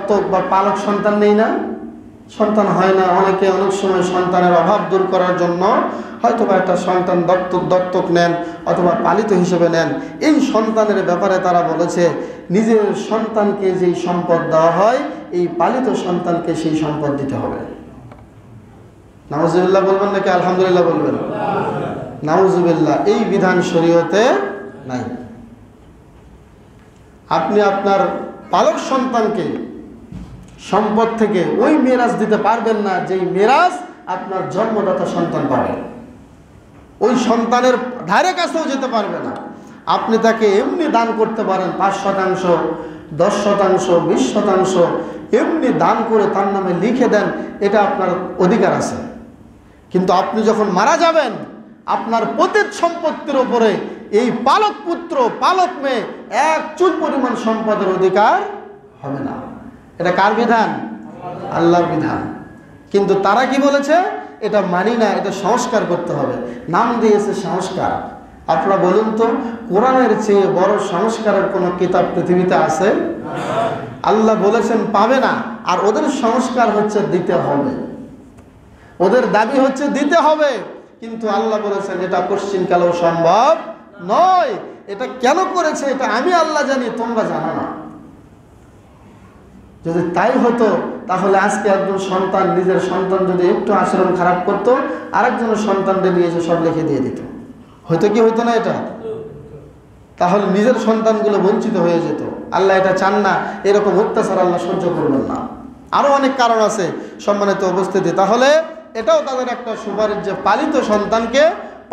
দত্তক বা পালক সন্তান নেই না, সন্তান হয় না। অনেকে অনেক সময় সন্তানের অভাব দূর করার জন্য হয়তো বা একটা সন্তান দত্তক নেন অথবা পালিত হিসেবে নেন। এই সন্তানের ব্যাপারে তারা বলেছে নিজের সন্তানকে যেই সম্পদ দেওয়া হয় এই পালিত সন্তানকে সেই সম্পদ দিতে হবে। নাউজুবিল্লাহ বলবেন নাকি আলহামদুলিল্লাহ বলবেন? নাউজুবিল্লাহ, এই বিধান শরীয়তে নাই। আপনি আপনার পালক সন্তানকে সম্পদ থেকে ওই মিরাজ দিতে পারবেন না যেই মিরাজ আপনার জন্মদাতা সন্তান পাবে। ওই সন্তানের ধারে কাছেও যেতে পারবে না। আপনি তাকে এমনি দান করতে পারেন, 5%, 10%, 20%, এমনি দান করে তার নামে লিখে দেন, এটা আপনার অধিকার আছে। কিন্তু আপনি যখন মারা যাবেন আপনার পতিত সম্পত্তির উপরে এই পালক পুত্র পালক মেয়ে এক চুল পরিমাণ সম্পদের অধিকার হবে না। এটা কার বিধান? আল্লাহর বিধান। কিন্তু তারা কি বলেছে? এটা মানি না, এটা সংস্কার করতে হবে। নাম দিয়েছে সংস্কার। আপনারা বলুন তো, কোরআনের চেয়ে বড় সংস্কারের কোনো কিতাব পৃথিবীতে আছে? আল্লাহ বলেছেন পাবে না, আর ওদের সংস্কার হচ্ছে দিতে হবে। ওদের দাবি হচ্ছে দিতে হবে, কিন্তু আল্লাহ বলেছেন এটা পশ্চিমকালেও সম্ভব নয়। এটা কেন করেছে এটা আমি আল্লাহ জানি, তোমরা জানো না। যদি তাই হতো তাহলে আজকে একজন সন্তান নিজের সন্তান যদি একটু আচরণ খারাপ করতো আরেকজনের সন্তানদের নিয়ে এসে সব লিখে দিয়ে দিত, হয়তো কি হইতো না এটা? তাহলে নিজের সন্তানগুলো বঞ্চিত হয়ে যেত। আল্লাহ এটা চান না, এরকম অত্যাচার আল্লাহ সহ্য করবেন না। আরো অনেক কারণ আছে সম্মানিত উপস্থিতি। তাহলে এটাও তাদের একটা সুপারিশ যে পালিত সন্তানকে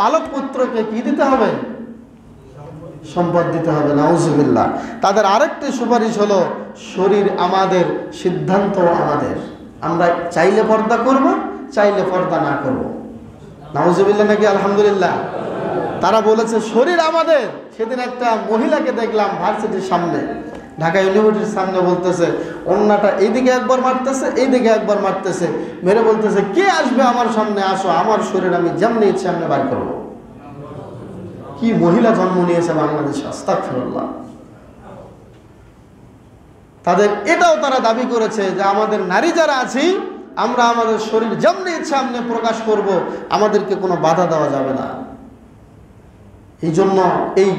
পালক পুত্রকে কি দিতে হবে? সম্পদ দিতে হবে। নাউজুবিল্লাহ। তাদের আরেকটি সুপারিশ হলো শরীর আমাদের, সিদ্ধান্ত আমাদের। আমরা চাইলে পর্দা করব, চাইলে পর্দা না করব। নাউজুবিল্লাহ নাকি আলহামদুলিল্লাহ? তারা বলেছে শরীর আমাদের। সেদিন একটা মহিলাকে দেখলাম ভার্সিটির সামনে, ঢাকা ইউনিভার্সিটির সামনে, বলতেছে অন্যটা এইদিকে একবার মারতেছে, এইদিকে একবার মারতেছে, মেরে বলতেছে কে আসবে আমার সামনে, আসো, আমার শরীর আমি যেমনি ইচ্ছে আমি বার করবো। কি মহিলা জন্ম নিয়েছে বাংলাদেশে, আস্তাগফিরুল্লাহ। তাদের এটাও তারা দাবি করেছে যে আমাদের নারী যারা আছি আমরা আমাদের শরীর যেমনি ইচ্ছা আমরা প্রকাশ করব, আমাদেরকে কোনো বাধা দেওয়া যাবে না। এই জন্য এই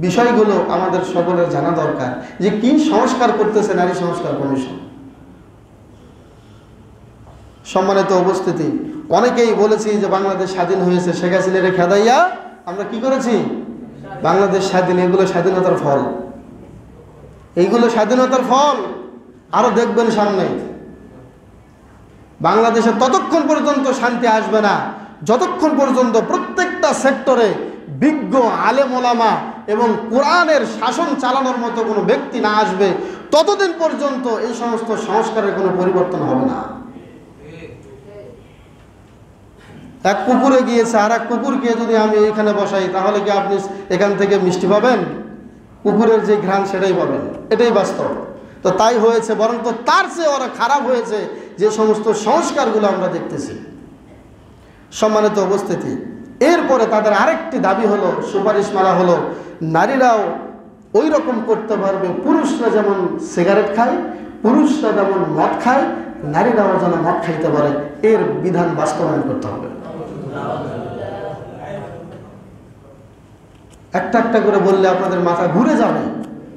বিষয়গুলো আমাদের সকলের জানা দরকার যে কি সংস্কার করতেছে নারী সংস্কার কমিশন। সম্মানিত উপস্থিতি, অনেকেই বলেছি যে বাংলাদেশ স্বাধীন হয়েছে, শেখ হাসিনার খেদাইয়া আমরা কি করেছি? বাংলাদেশ স্বাধীন। এগুলো স্বাধীনতার ফল, এইগুলো স্বাধীনতার ফল। আরো দেখবেন সামনে বাংলাদেশে ততক্ষণ পর্যন্ত শান্তি আসবে না যতক্ষণ পর্যন্ত প্রত্যেকটা সেক্টরে বিজ্ঞ আলেম ওলামা এবং কোরআনের শাসন চালানোর মতো কোনো ব্যক্তি না আসবে, ততদিন পর্যন্ত এই সমস্ত সংস্কারের কোনো পরিবর্তন হবে না। এক কুকুরে গিয়েছে, আর এক কুকুরকে যদি আমি এখানে বসাই তাহলে কি আপনি এখান থেকে মিষ্টি পাবেন? কুকুরের যে ঘ্রাণ সেটাই পাবেন, এটাই বাস্তব। তো তাই হয়েছে, বরং তো তার চেয়ে ওরা খারাপ হয়েছে যে সমস্ত সংস্কারগুলো আমরা দেখতেছি। সম্মানিত উপস্থিতি, এরপরে তাদের আরেকটি দাবি হলো, সুপারিশ মারা হলো, নারীরাও ওই রকম করতে পারবে, পুরুষরা যেমন সিগারেট খায়, পুরুষরা যেমন মদ খায়, নারীরাও যেন মদ খাইতে পারে, এর বিধান বাস্তবায়ন করতে হবে। একটা একটা করে বললে আপনাদের মাথা ঘুরে যাবে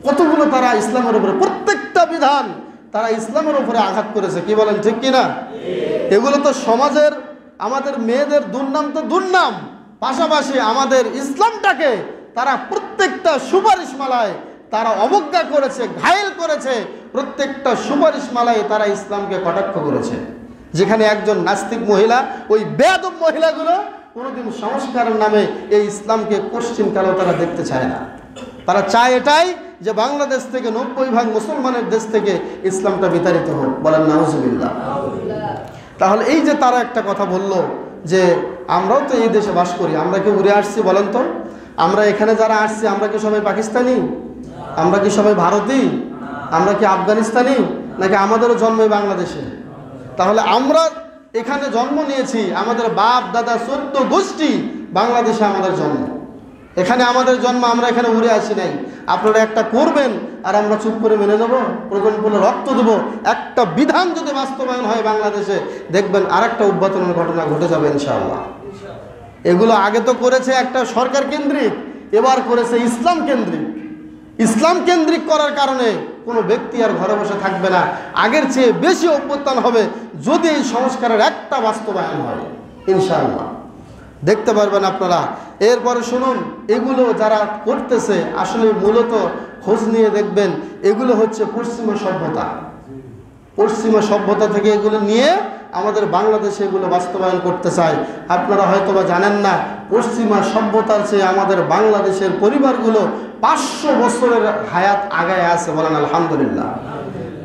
কতগুলো তারা ইসলামের উপরে, প্রত্যেকটা বিধান তারা ইসলামের উপরে আঘাত করেছে। কি বলেন, ঠিক কিনা? এগুলো তো সমাজের, আমাদের মেয়েদের দুর্নাম তো দুর্নাম, পাশাপাশি আমাদের ইসলামটাকে তারা প্রত্যেকটা সুপারিশ মালায় তারা অবজ্ঞা করেছে, ঘায়েল করেছে। প্রত্যেকটা সুপারিশ মালায় তারা ইসলামকে কটাক্ষ করেছে। যেখানে একজন নাস্তিক মহিলা, ওই বেয়াদব মহিলাগুলো কোনোদিন সংস্কারের নামে এই ইসলামকে পশ্চিমকালেও তারা দেখতে চায় না। তারা চায় এটাই যে বাংলাদেশ থেকে 90% মুসলমানের দেশ থেকে ইসলামটা বিতাড়িত হোক। বলেন নাউজুবিল্লাহ। তাহলে এই যে তারা একটা কথা বলল যে আমরাও তো এই দেশে বাস করি, আমরা কি উড়ে আসছি? বলেন তো, আমরা এখানে যারা আসছি আমরা কি সবাই পাকিস্তানি? আমরা কি সবাই ভারতী? আমরা কি আফগানিস্তানি? নাকি আমাদেরও জন্ম বাংলাদেশে? তাহলে আমরা এখানে জন্ম নিয়েছি, আমাদের বাপ দাদা 14 গোষ্ঠী বাংলাদেশে আমাদের জন্ম, এখানে আমাদের জন্ম, আমরা এখানে উড়ে আসি নাই। আপনারা একটা করবেন আর আমরা চুপ করে মেনে নেব, প্রয়োজন পড়লে রক্ত দেব? একটা বিধান যদি বাস্তবায়ন হয় বাংলাদেশে, দেখবেন আরেকটা উদ্বোধনের ঘটনা ঘটে যাবে ইনশাআল্লাহ। এগুলো আগে তো করেছে একটা সরকার কেন্দ্রিক, এবার করেছে ইসলাম কেন্দ্রিক। ইসলাম কেন্দ্রিক করার কারণে কোনো ব্যক্তি আর ঘরে বসে থাকবে না, আগের চেয়ে বেশি অভ্যুত্থান হবে যদি এই সংস্কারের একটা বাস্তবায়ন হয় ইনশাআল্লাহ। দেখতে পারবেন আপনারা। এরপরে শুনুন, এগুলো যারা করতেছে আসলে মূলত খোঁজ নিয়ে দেখবেন এগুলো হচ্ছে পশ্চিমা সভ্যতা। পশ্চিমা সভ্যতা থেকে এগুলো নিয়ে আমাদের বাংলাদেশে এগুলো বাস্তবায়ন করতে চায়। আপনারা হয়তো বা জানেন না, পশ্চিমা সভ্যতার চেয়ে আমাদের বাংলাদেশের পরিবারগুলো 500 বছরের হায়াত আগায় আছে, বলেন আলহামদুলিল্লাহ।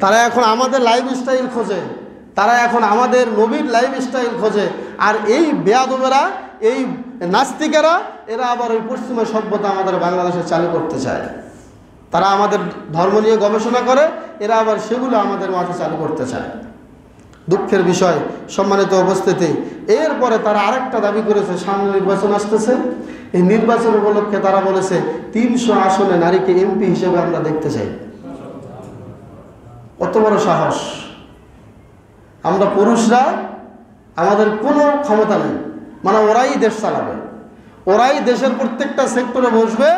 তারা এখন আমাদের লাইফস্টাইল খোঁজে, তারা এখন আমাদের নবীর লাইফস্টাইল খোঁজে। আর এই বেয়াদবেরা, এই নাস্তিকেরা, এরা আবার ওই পশ্চিমা সভ্যতা আমাদের বাংলাদেশে চালু করতে চায়। তারা আমাদের ধর্ম নিয়ে গবেষণা করে, এরা আবার সেগুলো আমাদের মাঝে চালু করতে চায়। দুঃখের বিষয় সম্মানিত উপস্থিতি। এরপরে তারা আরেকটা দাবি করেছে, সামনে নির্বাচন আসতেছে, এই নির্বাচন উপলক্ষে তারা বলেছে 300 আসনে নারীকে এমপি হিসেবে আমরা দেখতে চাই। কত বড় সাহস! আমরা পুরুষরা, আমাদের কোনো ক্ষমতা নেই, মানে ওরাই দেশ চালাবে, ওরাই দেশের প্রত্যেকটা সেক্টরে বসবে,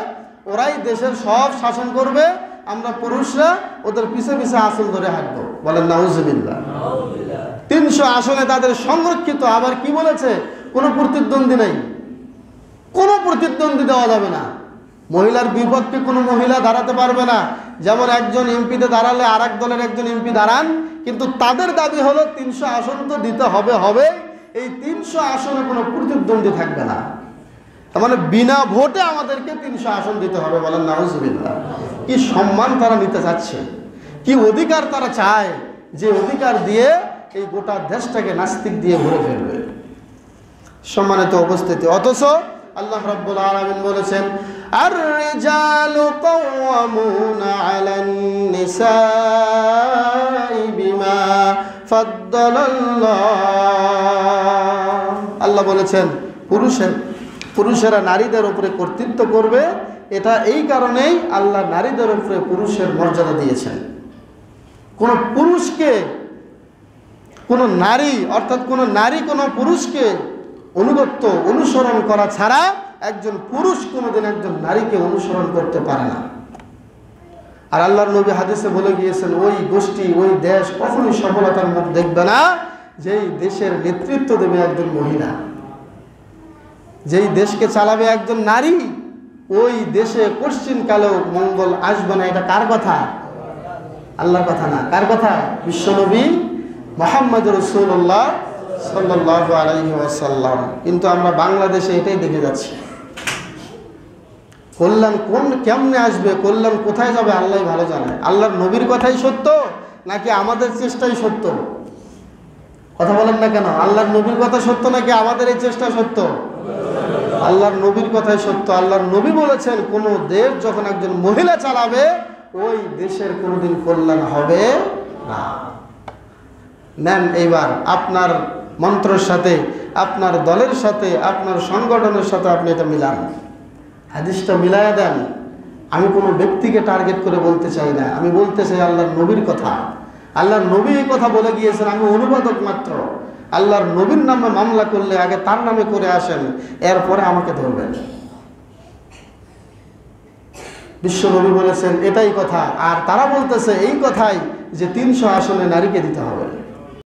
ওরাই দেশের সব শাসন করবে, আমরা পুরুষরা ওদের পিছে পিছে আসন ধরে হাঁটবো, বলেন নাউজুবিল্লাহ। 300 আসনে তাদের সংরক্ষিত। আবার কি বলেছে? কোনো প্রতিদ্বন্দ্বী নেই, কোনো প্রতিদ্বন্দ্বী দেওয়া যাবে না, মহিলার বিপক্ষে কোনো মহিলা দাঁড়াতে পারবে না। যেমন একজন এমপিতে দাঁড়ালে আর এক দলের একজন এমপি দাঁড়ান, কিন্তু তাদের দাবি হলো 300 আসন তো দিতে হবে, এই 300 আসনে কোনো প্রতিদ্বন্দ্বী থাকবে না। তার মানে বিনা ভোটে আমাদেরকে 300 আসন দিতে হবে, বলেন নাউজুবিল্লাহ। কি সম্মান তারা নিতে চাচ্ছে, কি অধিকার তারা চায়, যে অধিকার দিয়ে এই গোটা দেশটাকে নাস্তিক দিয়ে ভরে ফেলবে। সম্মানিত উপস্থিতি, অথচ আল্লাহ রাব্বুল আলামিন বলেছেন, আর-রিজালু কাওয়ামুনা আলান নিসাই বিমা ফাদ্দালাল্লাহ। আল্লাহ বলেছেন পুরুষেরা নারীদের উপরে কর্তৃত্ব করবে। এটা এই কারণেই আল্লাহ নারীদের উপরে পুরুষের মর্যাদা দিয়েছেন। কোন পুরুষকে, কোন নারী, অর্থাৎ কোন নারী কোন পুরুষকে অনুগত্য অনুসরণ করা ছাড়া একজন পুরুষ কোনোদিন একজন নারীকে অনুসরণ করতে পারে না। আর আল্লাহর নবী হাদিসে বলে গিয়েছেন, ওই গোষ্ঠী, ওই দেশ কখনোই সফলতার মুখ দেখবে না যেই দেশের নেতৃত্ব দেবে একজন মহিলা, যেই দেশকে চালাবে একজন নারী, ওই দেশে পশ্চিমকালেও মঙ্গল আসবে না। এটা কার কথা? আল্লাহর কথা না। কার কথা? বিশ্বনবী মুহাম্মদ রাসূলুল্লাহ সাল্লাল্লাহু আলাইহি ওয়াসাল্লাম। কিন্তু আমরা বাংলাদেশে এটাই দেখে যাচ্ছি। কল্যাণ কেমনে আসবে, কল্যাণ কোথায় যাবে আল্লাহই ভালো জানে। আল্লাহর নবীর কথাই সত্য নাকি আমাদের চেষ্টাই সত্য? কথা বলেন না কেন? আল্লাহর নবীর কথা সত্য নাকি আমাদের এই চেষ্টা সত্য? আল্লাহর নবীর কথাই সত্য। আল্লাহর নবী বলেছেন, কোন দেশ যখন একজন মহিলা চালাবে ওই দেশের কোনোদিন কল্যাণ হবে না। নেন এইবার আপনার মন্ত্রের সাথে, আপনার দলের সাথে, আপনার সংগঠনের সাথে আপনি এটা মিলান, হাদিসটা মিলায়া দেন। আমি কোনো ব্যক্তিকে টার্গেট করে বলতে চাই না, আমি বলতে চাই আল্লাহর নবীর কথা। আল্লাহর নবী এই কথা বলে গিয়েছেন, আমি অনুবাদক মাত্র। আল্লাহর নবীর নামে মামলা করলে আগে তার নামে করে আসেন, এরপরে আমাকে ধরবেন। বিশ্ব নবী বলেছেন এটাই কথা, আর তারা বলতেছে এই কথাই যে 300 আসনে নারীকে দিতে হবে।